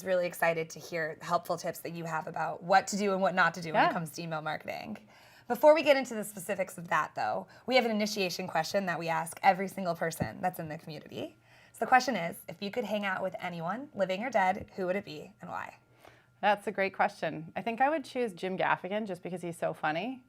Really excited to hear helpful tips that you have about what to do and what not to do when it comes to email marketing. Before we get into the specifics of that, though, we have an initiation question that we ask every single person that's in the community. So the question is, if you could hang out with anyone, living or dead, who would it be and why? That's a great question. I think I would choose Jim Gaffigan just because he's so funny.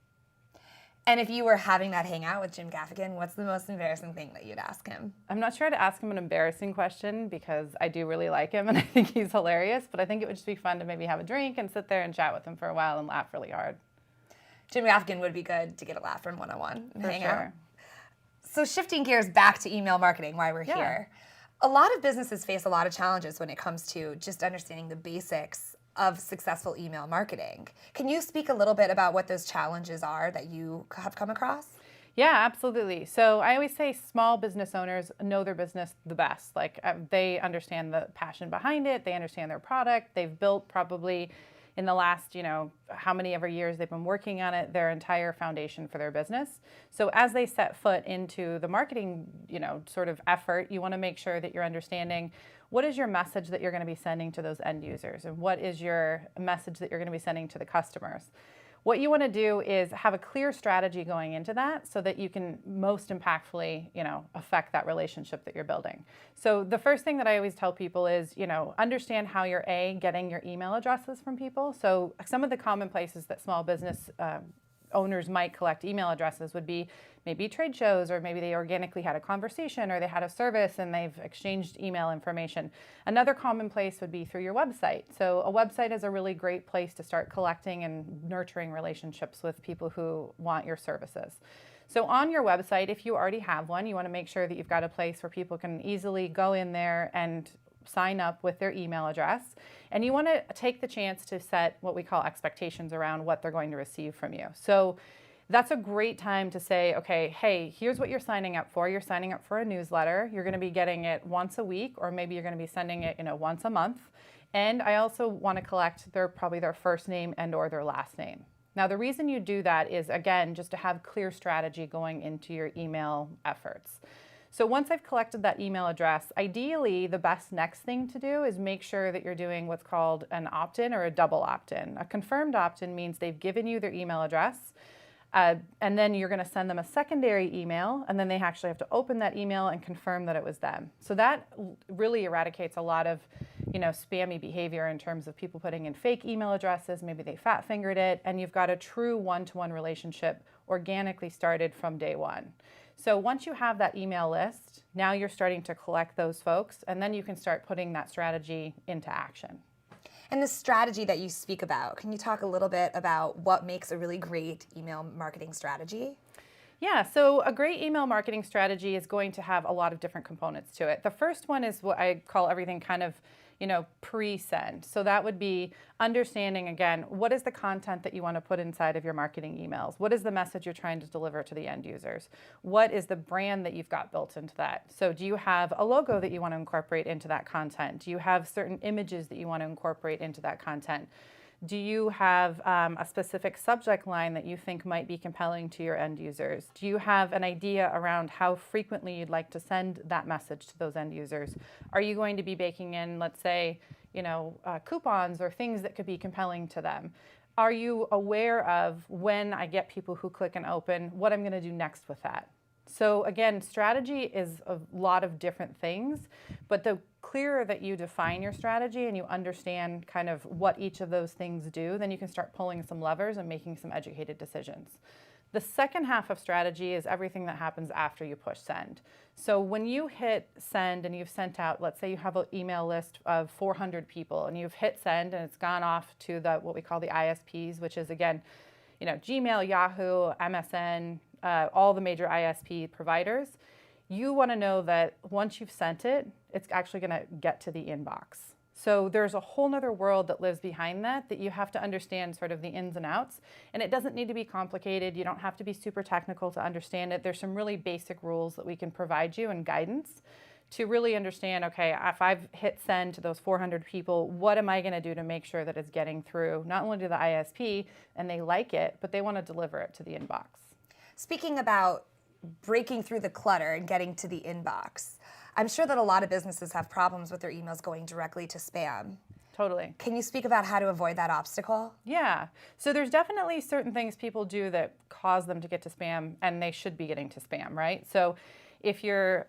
And if you were having that hangout with Jim Gaffigan, what's the most embarrassing thing that you'd ask him? I'm not sure to ask him an embarrassing question because I do really like him and I think he's hilarious, but I think it would just be fun to maybe have a drink and sit there and chat with him for a while and laugh really hard. Jim Gaffigan would be good to get a laugh from one-on-one and hang out. Sure. So shifting gears back to email marketing, why we're here. A lot of businesses face a lot of challenges when it comes to just understanding the basics of successful email marketing. Can you speak a little bit about what those challenges are that you have come across? Yeah, absolutely. So I always say small business owners know their business the best. Like they understand the passion behind it. They understand their product. They've built probably in the last, how many ever years they've been working on it, their entire foundation for their business. So as they set foot into the marketing, sort of effort, you want to make sure that you're understanding what is your message that you're going to be sending to those end users and what is your message that you're going to be sending to the customers. What you want to do is have a clear strategy going into that so that you can most impactfully, affect that relationship that you're building. So the first thing that I always tell people is, understand how you're getting your email addresses from people. So some of the common places that small business owners might collect email addresses would be maybe trade shows, or maybe they organically had a conversation, or they had a service and they've exchanged email information. Another common place would be through your website. So a website is a really great place to start collecting and nurturing relationships with people who want your services. So on your website, if you already have one, you want to make sure that you've got a place where people can easily go in there and sign up with their email address. And you want to take the chance to set what we call expectations around what they're going to receive from you. So that's a great time to say, okay, hey, here's what you're signing up for. You're signing up for a newsletter. You're going to be getting it once a week, or maybe you're going to be sending it, once a month. And I also want to collect probably their first name and or their last name. Now, the reason you do that is, again, just to have clear strategy going into your email efforts. So once I've collected that email address, ideally the best next thing to do is make sure that you're doing what's called an opt-in or a double opt-in. A confirmed opt-in means they've given you their email address, and then you're going to send them a secondary email, and then they actually have to open that email and confirm that it was them. So that really eradicates a lot of spammy behavior in terms of people putting in fake email addresses. Maybe they fat-fingered it, and you've got a true one-to-one relationship organically started from day one. So once you have that email list, now you're starting to collect those folks, and then you can start putting that strategy into action. And the strategy that you speak about, can you talk a little bit about what makes a really great email marketing strategy? Yeah, so a great email marketing strategy is going to have a lot of different components to it. The first one is what I call everything kind of pre-send. So that would be understanding, again, what is the content that you want to put inside of your marketing emails? What is the message you're trying to deliver to the end users? What is the brand that you've got built into that? So do you have a logo that you want to incorporate into that content? Do you have certain images that you want to incorporate into that content? Do you have a specific subject line that you think might be compelling to your end users? Do you have an idea around how frequently you'd like to send that message to those end users? Are you going to be baking in, let's say, coupons or things that could be compelling to them? Are you aware of when I get people who click and open, what I'm going to do next with that? So again, strategy is a lot of different things, but the clearer that you define your strategy and you understand kind of what each of those things do, then you can start pulling some levers and making some educated decisions. The second half of strategy is everything that happens after you push send. So when you hit send and you've sent out, let's say you have an email list of 400 people and you've hit send and it's gone off to what we call the ISPs, which is again, Gmail, Yahoo, MSN, all the major ISP providers. You want to know that once you've sent it, it's actually going to get to the inbox. So there's a whole nother world that lives behind that you have to understand sort of the ins and outs. And it doesn't need to be complicated. You don't have to be super technical to understand it. There's some really basic rules that we can provide you and guidance to really understand, okay, if I've hit send to those 400 people, what am I going to do to make sure that it's getting through not only to the ISP and they like it, but they want to deliver it to the inbox. Speaking about breaking through the clutter and getting to the inbox, I'm sure that a lot of businesses have problems with their emails going directly to spam. totally. Can you speak about how to avoid that obstacle? Yeah. So there's definitely certain things people do that cause them to get to spam, and they should be getting to spam, right? So if you're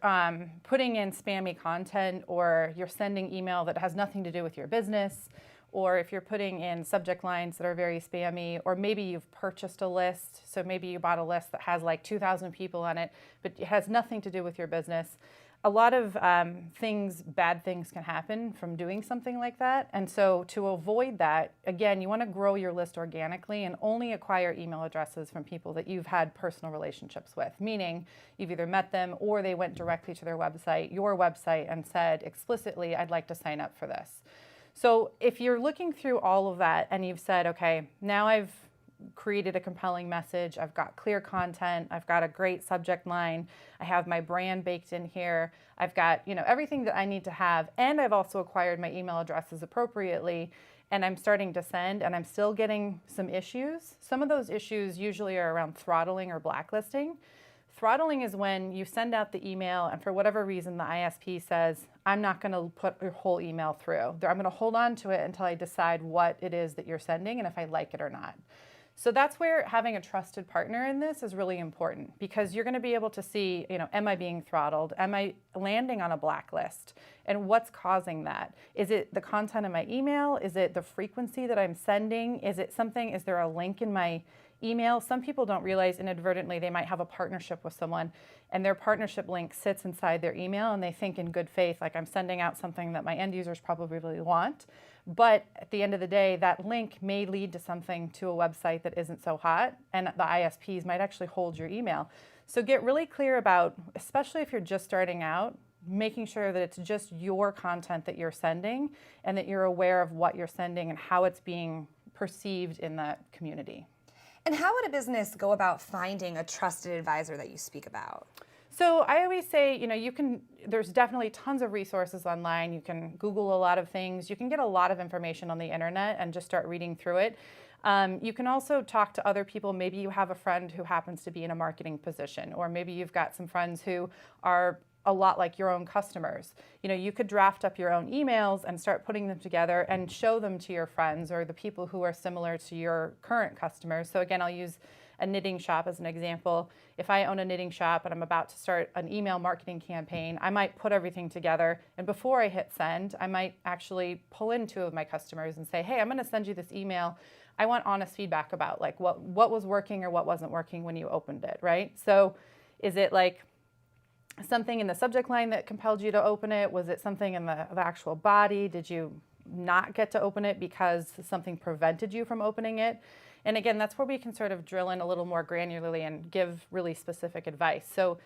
putting in spammy content, or you're sending email that has nothing to do with your business, or if you're putting in subject lines that are very spammy, or maybe you've purchased a list, so maybe you bought a list that has like 2,000 people on it, but it has nothing to do with your business. A lot of bad things can happen from doing something like that. And so to avoid that, again, you want to grow your list organically and only acquire email addresses from people that you've had personal relationships with, meaning you've either met them or they went directly to their website, your website, and said explicitly, I'd like to sign up for this. So if you're looking through all of that and you've said, okay, now I've created a compelling message, I've got clear content, I've got a great subject line, I have my brand baked in here, I've got, everything that I need to have, and I've also acquired my email addresses appropriately, and I'm starting to send, and I'm still getting some issues. Some of those issues usually are around throttling or blacklisting. Throttling is when you send out the email and for whatever reason the ISP says, I'm not going to put your whole email through. I'm going to hold on to it until I decide what it is that you're sending and if I like it or not. So that's where having a trusted partner in this is really important, because you're going to be able to see, am I being throttled? Am I landing on a blacklist? And what's causing that? Is it the content of my email? Is it the frequency that I'm sending? Is there a link in my email? Some people don't realize inadvertently they might have a partnership with someone and their partnership link sits inside their email, and they think in good faith, like, I'm sending out something that my end users probably really want. But at the end of the day, that link may lead to something, to a website that isn't so hot, and the ISPs might actually hold your email. So get really clear about, especially if you're just starting out, making sure that it's just your content that you're sending and that you're aware of what you're sending and how it's being perceived in that community. And how would a business go about finding a trusted advisor that you speak about? So I always say, there's definitely tons of resources online. You can Google a lot of things. You can get a lot of information on the internet and just start reading through it. You can also talk to other people. Maybe you have a friend who happens to be in a marketing position, or maybe you've got some friends who are a lot like your own customers. You could draft up your own emails and start putting them together and show them to your friends or the people who are similar to your current customers. So again, I'll use a knitting shop as an example. If I own a knitting shop and I'm about to start an email marketing campaign, I might put everything together, and before I hit send, I might actually pull in 2 of my customers and say, hey, I'm going to send you this email. I want honest feedback about like what was working or what wasn't working when you opened it, right? So is it like something in the subject line that compelled you to open it? Was it something in the actual body? Did you not get to open it because something prevented you from opening it? And again, that's where we can sort of drill in a little more granularly and give really specific advice. So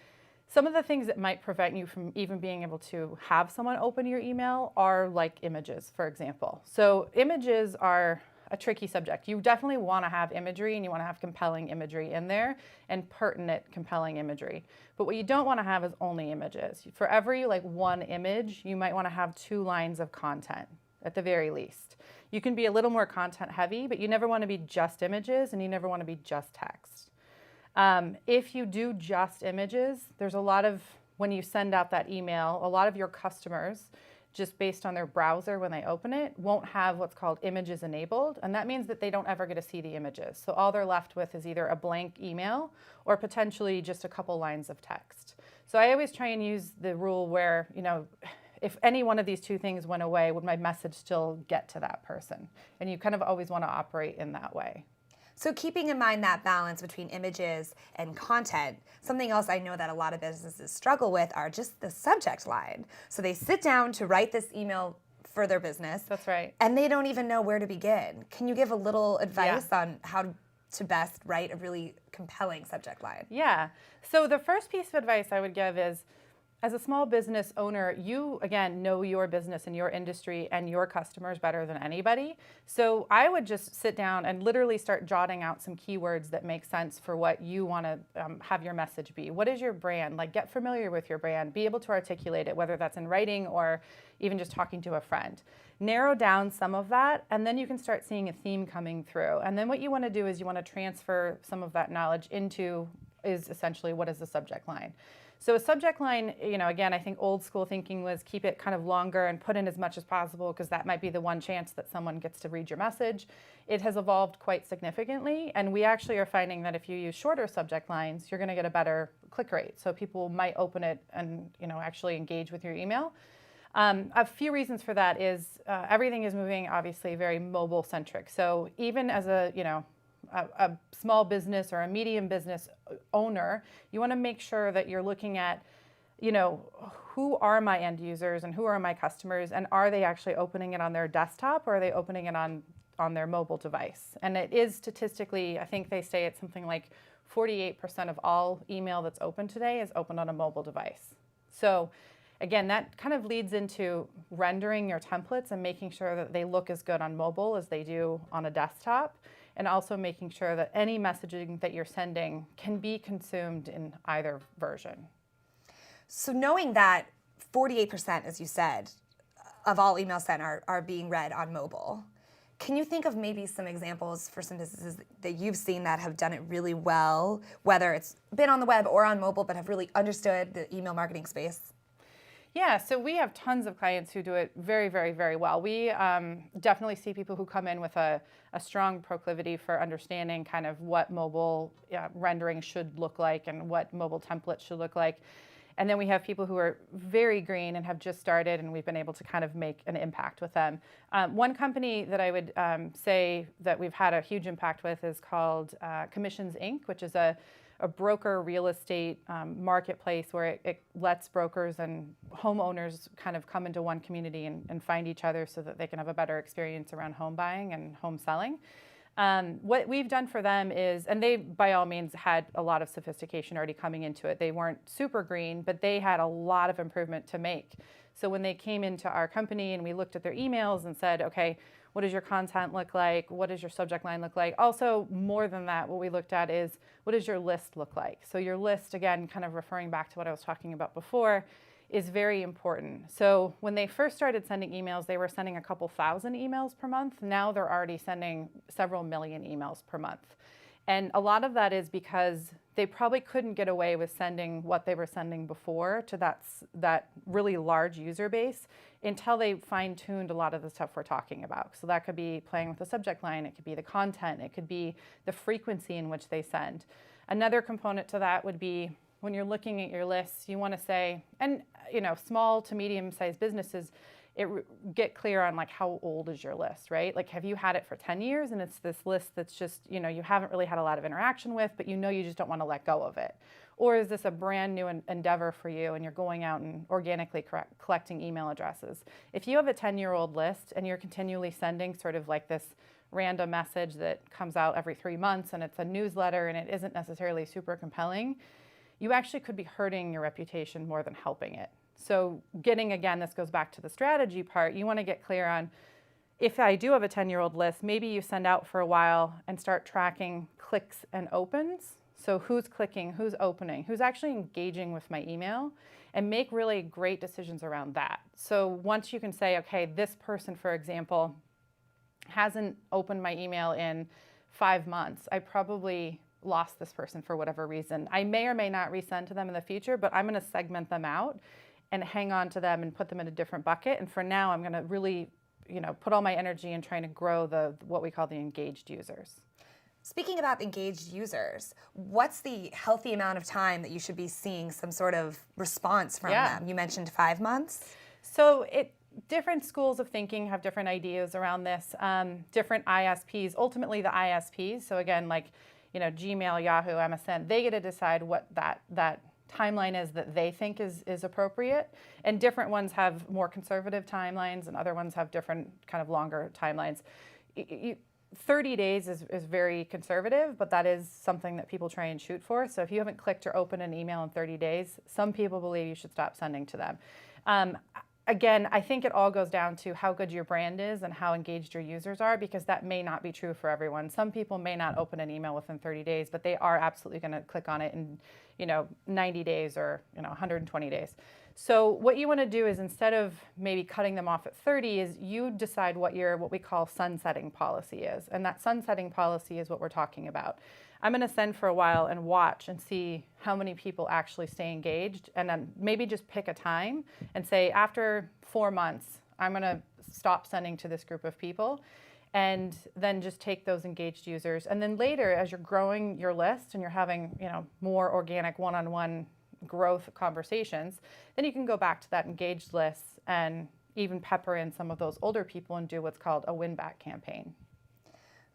some of the things that might prevent you from even being able to have someone open your email are like images, for example. So images are a tricky subject. You definitely want to have imagery, and you want to have compelling imagery in there and pertinent, compelling imagery. But what you don't want to have is only images. For every one image, you might want to have 2 lines of content at the very least. You can be a little more content heavy, but you never want to be just images, and you never want to be just text. If you do just images, there's a lot of, when you send out that email, a lot of your customers, just based on their browser when they open it, won't have what's called images enabled, and that means that they don't ever get to see the images. So all they're left with is either a blank email or potentially just a couple lines of text. So I always try and use the rule where, if any one of these 2 things went away, would my message still get to that person? And you kind of always want to operate in that way. So keeping in mind that balance between images and content, something else I know that a lot of businesses struggle with are just the subject line. So they sit down to write this email for their business. That's right. And they don't even know where to begin. Can you give a little advice on how to best write a really compelling subject line? Yeah. So the first piece of advice I would give is, as a small business owner, you, again, know your business and your industry and your customers better than anybody. So I would just sit down and literally start jotting out some keywords that make sense for what you want to have your message be. What is your brand? Get familiar with your brand. Be able to articulate it, whether that's in writing or even just talking to a friend. Narrow down some of that, and then you can start seeing a theme coming through. And then what you want to do is you want to transfer some of that knowledge into, is essentially, what is the subject line? So a subject line, again, I think old school thinking was keep it kind of longer and put in as much as possible because that might be the one chance that someone gets to read your message. It has evolved quite significantly, and we actually are finding that if you use shorter subject lines, you're going to get a better click rate. So people might open it and actually engage with your email. A few reasons for that is everything is moving obviously very mobile centric. So even as a small business or a medium business owner, you want to make sure that you're looking at, who are my end users and who are my customers, and are they actually opening it on their desktop or are they opening it on their mobile device? And it is statistically, I think they say it's something like 48% of all email that's open today is opened on a mobile device. So again, that kind of leads into rendering your templates and making sure that they look as good on mobile as they do on a desktop, and also making sure that any messaging that you're sending can be consumed in either version. So knowing that 48%, as you said, of all emails sent are being read on mobile, can you think of maybe some examples for some businesses that you've seen that have done it really well, whether it's been on the web or on mobile, but have really understood the email marketing space? Yeah, so we have tons of clients who do it very, very, very well. We definitely see people who come in with a strong proclivity for understanding kind of what mobile rendering should look like and what mobile templates should look like. And then we have people who are very green and have just started, and we've been able to kind of make an impact with them. One company that I would say that we've had a huge impact with is called Commissions Inc., which is a broker real estate marketplace where it lets brokers and homeowners kind of come into one community and find each other so that they can have a better experience around home buying and home selling. What we've done for them is, and they by all means had a lot of sophistication already coming into it. They weren't super green, but they had a lot of improvement to make. So when they came into our company and we looked at their emails and said, okay, what does your content look like? What does your subject line look like? Also, more than that, what we looked at is what does your list look like? So your list, again, kind of referring back to what I was talking about before, is very important. So when they first started sending emails, they were sending a couple thousand emails per month. Now they're already sending several million emails per month. And a lot of that is because they probably couldn't get away with sending what they were sending before to that really large user base until they fine-tuned a lot of the stuff we're talking about. So that could be playing with the subject line, it could be the content, it could be the frequency in which they send. Another component to that would be when you're looking at your lists, you want to say, and small to medium-sized businesses, get clear on like how old is your list, right? Like, have you had it for 10 years and it's this list that's just, you haven't really had a lot of interaction with, but you just don't want to let go of it? Or is this a brand new endeavor for you and you're going out and organically collecting email addresses? If you have a 10-year-old list and you're continually sending sort of like this random message that comes out every 3 months and it's a newsletter and it isn't necessarily super compelling, you actually could be hurting your reputation more than helping it. So again, this goes back to the strategy part. You want to get clear on, if I do have a 10-year-old list, maybe you send out for a while and start tracking clicks and opens. So who's clicking, who's opening, who's actually engaging with my email, and make really great decisions around that. So once you can say, okay, this person, for example, hasn't opened my email in 5 months, I probably lost this person for whatever reason. I may or may not resend to them in the future, but I'm going to segment them out and hang on to them and put them in a different bucket. And for now, I'm going to really, put all my energy in trying to grow what we call the engaged users. Speaking about engaged users, what's the healthy amount of time that you should be seeing some sort of response from them? You mentioned 5 months. So different schools of thinking have different ideas around this. Different ISPs, ultimately the ISPs. So again, like Gmail, Yahoo, MSN, they get to decide what that timeline is that they think is appropriate. And different ones have more conservative timelines and other ones have different kind of longer timelines. 30 days is very conservative, but that is something that people try and shoot for. So if you haven't clicked or opened an email in 30 days, some people believe you should stop sending to them. Again, I think it all goes down to how good your brand is and how engaged your users are, because that may not be true for everyone. Some people may not open an email within 30 days, but they are absolutely going to click on it in 90 days or 120 days. So what you want to do is, instead of maybe cutting them off at 30, is you decide what we call sunsetting policy is. And that sunsetting policy is what we're talking about. I'm going to send for a while and watch and see how many people actually stay engaged, and then maybe just pick a time and say, after 4 months, I'm going to stop sending to this group of people, and then just take those engaged users. And then later, as you're growing your list and you're having, more organic one-on-one growth conversations, then you can go back to that engaged list and even pepper in some of those older people and do what's called a win-back campaign.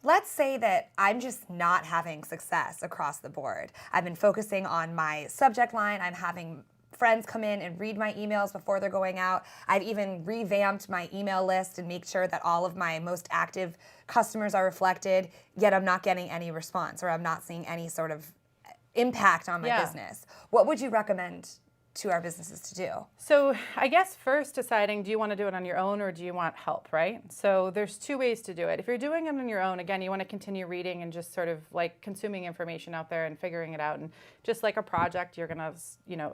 Let's say that I'm just not having success across the board. I've been focusing on my subject line. I'm having friends come in and read my emails before they're going out. I've even revamped my email list and make sure that all of my most active customers are reflected, yet I'm not getting any response, or I'm not seeing any sort of impact on my business. What would you recommend to our businesses to do? So I guess first deciding, do you want to do it on your own or do you want help, right? So there's two ways to do it. If you're doing it on your own, again, you want to continue reading and just sort of like consuming information out there and figuring it out. And just like a project, you're going to,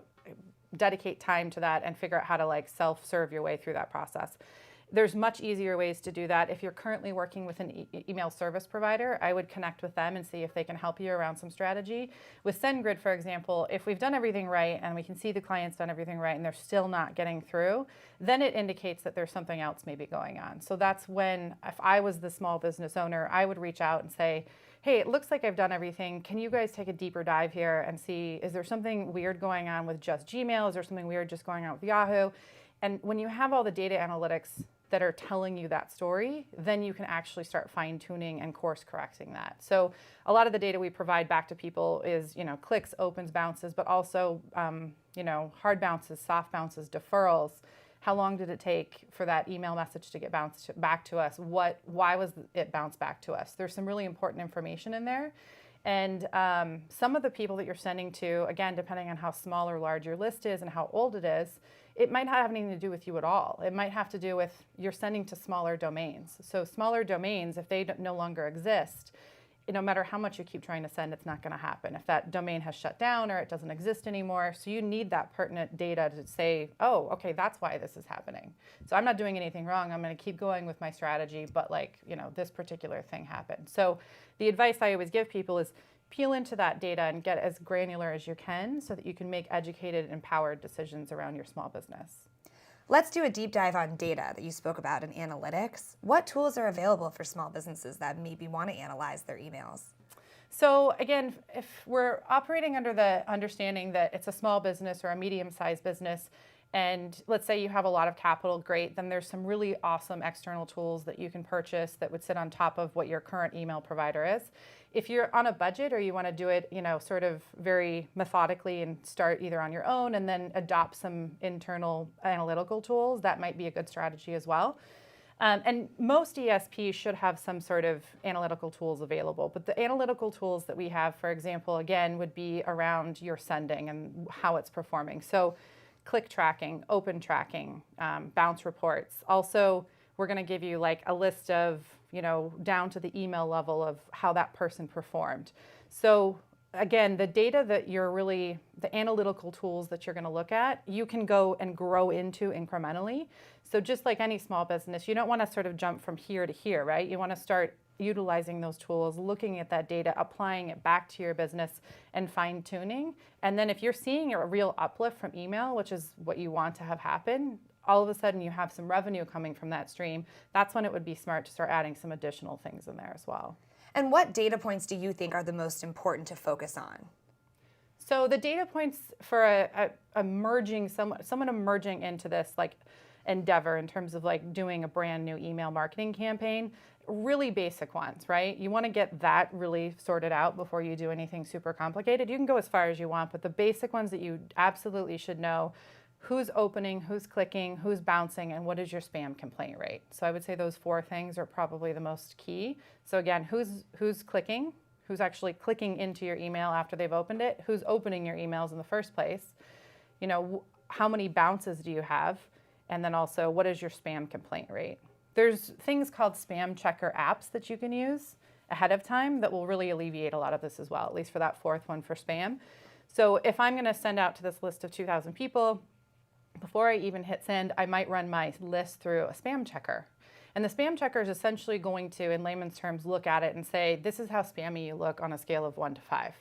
dedicate time to that and figure out how to like self-serve your way through that process. There's much easier ways to do that. If you're currently working with an email service provider, I would connect with them and see if they can help you around some strategy. With SendGrid, for example, if we've done everything right and we can see the client's done everything right and they're still not getting through, then it indicates that there's something else maybe going on. So that's when, if I was the small business owner, I would reach out and say, hey, it looks like I've done everything. Can you guys take a deeper dive here and see, is there something weird going on with just Gmail? Is there something weird just going on with Yahoo? And when you have all the data analytics that are telling you that story, then you can actually start fine-tuning and course correcting that. So a lot of the data we provide back to people is, clicks, opens, bounces, but also, hard bounces, soft bounces, deferrals. How long did it take for that email message to get bounced back to us? Why was it bounced back to us? There's some really important information in there. And some of the people that you're sending to, again, depending on how small or large your list is and how old it is, it might not have anything to do with you at all. It might have to do with you're sending to smaller domains. So smaller domains, if they no longer exist, no matter how much you keep trying to send, it's not going to happen. If that domain has shut down or it doesn't exist anymore, so you need that pertinent data to say, oh, okay, that's why this is happening. So I'm not doing anything wrong. I'm going to keep going with my strategy, but this particular thing happened. So the advice I always give people is peel into that data and get as granular as you can so that you can make educated, empowered decisions around your small business. Let's do a deep dive on data that you spoke about in analytics. What tools are available for small businesses that maybe want to analyze their emails? So again, if we're operating under the understanding that it's a small business or a medium-sized business, and let's say you have a lot of capital, great, then there's some really awesome external tools that you can purchase that would sit on top of what your current email provider is. If you're on a budget or you want to do it, sort of very methodically and start either on your own and then adopt some internal analytical tools, that might be a good strategy as well. And most ESPs should have some sort of analytical tools available. But the analytical tools that we have, for example, again, would be around your sending and how it's performing. So click tracking, open tracking, bounce reports. Also, we're going to give you like a list of, down to the email level of how that person performed. So again, the data that the analytical tools that you're going to look at, you can go and grow into incrementally. So just like any small business, you don't want to sort of jump from here to here, right? You want to start utilizing those tools, looking at that data, applying it back to your business and fine tuning. And then if you're seeing a real uplift from email, which is what you want to have happen, all of a sudden you have some revenue coming from that stream. That's when it would be smart to start adding some additional things in there as well. And what data points do you think are the most important to focus on? So the data points for someone emerging into this endeavor in terms of doing a brand new email marketing campaign, really basic ones, right? You want to get that really sorted out before you do anything super complicated. You can go as far as you want, but the basic ones that you absolutely should know: who's opening, who's clicking, who's bouncing, and what is your spam complaint rate. So I would say those 4 things are probably the most key. So again, who's clicking, who's actually clicking into your email after they've opened it, who's opening your emails in the first place, how many bounces do you have, and then also what is your spam complaint rate. There's things called spam checker apps that you can use ahead of time that will really alleviate a lot of this as well, at least for that 4th one for spam. So if I'm going to send out to this list of 2,000 people, before I even hit send, I might run my list through a spam checker. And the spam checker is essentially going to, in layman's terms, look at it and say, this is how spammy you look on a scale of 1 to 5.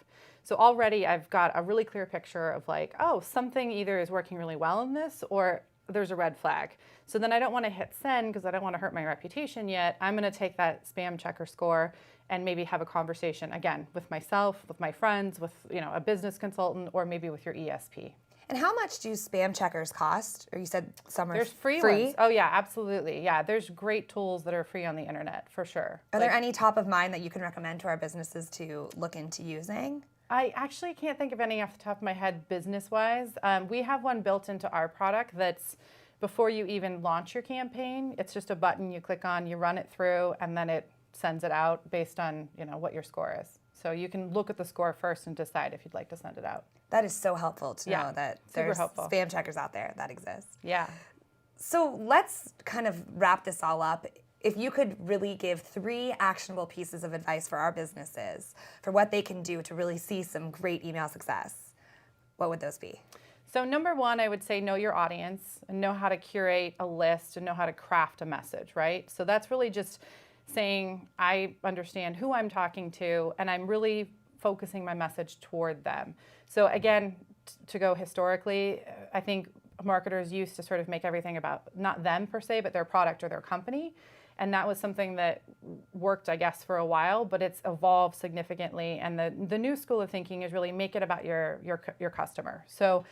So already I've got a really clear picture of like, oh, something either is working really well in this or there's a red flag. So then I don't want to hit send because I don't want to hurt my reputation yet. I'm going to take that spam checker score and maybe have a conversation, again, with myself, with my friends, with a business consultant, or maybe with your ESP. And how much do spam checkers cost? Or you said some are There's free ones. Oh yeah, absolutely. Yeah, there's great tools that are free on the internet for sure. Are there any top of mind that you can recommend to our businesses to look into using? I actually can't think of any off the top of my head business-wise. We have one built into our product that's before you even launch your campaign. It's just a button you click on, you run it through, and then it sends it out based on what your score is. So you can look at the score first and decide if you'd like to send it out. That is so helpful to know that there's helpful. Spam checkers out there that exist. Yeah. So let's kind of wrap this all up. If you could really give 3 actionable pieces of advice for our businesses for what they can do to really see some great email success, what would those be? So number 1, I would say know your audience and know how to curate a list and know how to craft a message, right? So that's really just saying I understand who I'm talking to and I'm really focusing my message toward them. So again, to go historically, I think marketers used to sort of make everything about not them per se, but their product or their company. And that was something that worked, I guess, for a while, but it's evolved significantly. And the new school of thinking is really make it about your customer. So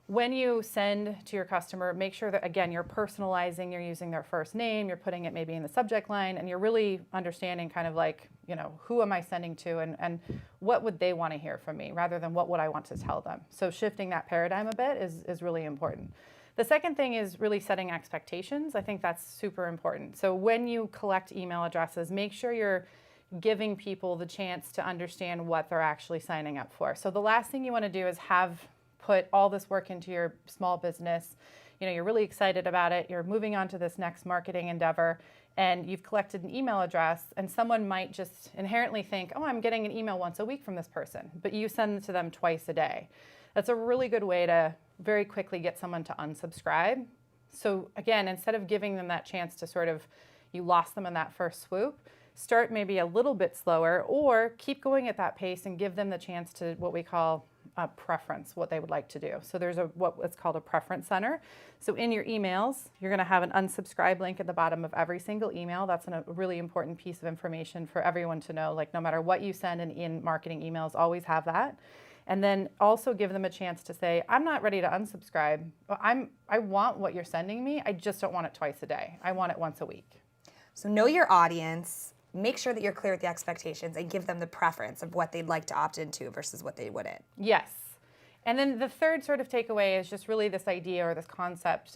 when you send to your customer, make sure that, again, you're personalizing, you're using their first name, you're putting it maybe in the subject line, and you're really understanding kind of like, who am I sending to and what would they want to hear from me rather than what would I want to tell them. So shifting that paradigm a bit is really important. The second thing is really setting expectations. I think that's super important. So when you collect email addresses, make sure you're giving people the chance to understand what they're actually signing up for. So the last thing you want to do is put all this work into your small business. You're really excited about it. You're moving on to this next marketing endeavor, and you've collected an email address, and someone might just inherently think, oh, I'm getting an email once a week from this person, but you send it to them twice a day. That's a really good way to very quickly get someone to unsubscribe. So again, instead of giving them that chance to sort of, you lost them in that first swoop, start maybe a little bit slower or keep going at that pace and give them the chance to what we call a preference, what they would like to do. So there's what's called a preference center. So in your emails, you're going to have an unsubscribe link at the bottom of every single email. That's a really important piece of information for everyone to know. Like no matter what you send in marketing emails, always have that. And then also give them a chance to say, I'm not ready to unsubscribe. I want what you're sending me. I just don't want it twice a day. I want it once a week. So know your audience. Make sure that you're clear with the expectations and give them the preference of what they'd like to opt into versus what they wouldn't. Yes. And then the third sort of takeaway is just really this idea or this concept.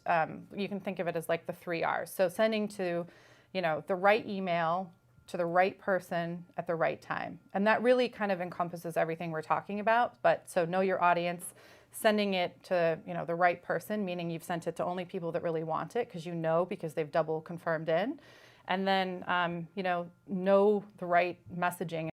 You can think of it as like the 3 R's. So sending to, the right email to the right person at the right time. And that really kind of encompasses everything we're talking about. But so know your audience, sending it to, the right person, meaning you've sent it to only people that really want it because they've double confirmed in. And then, know the right messaging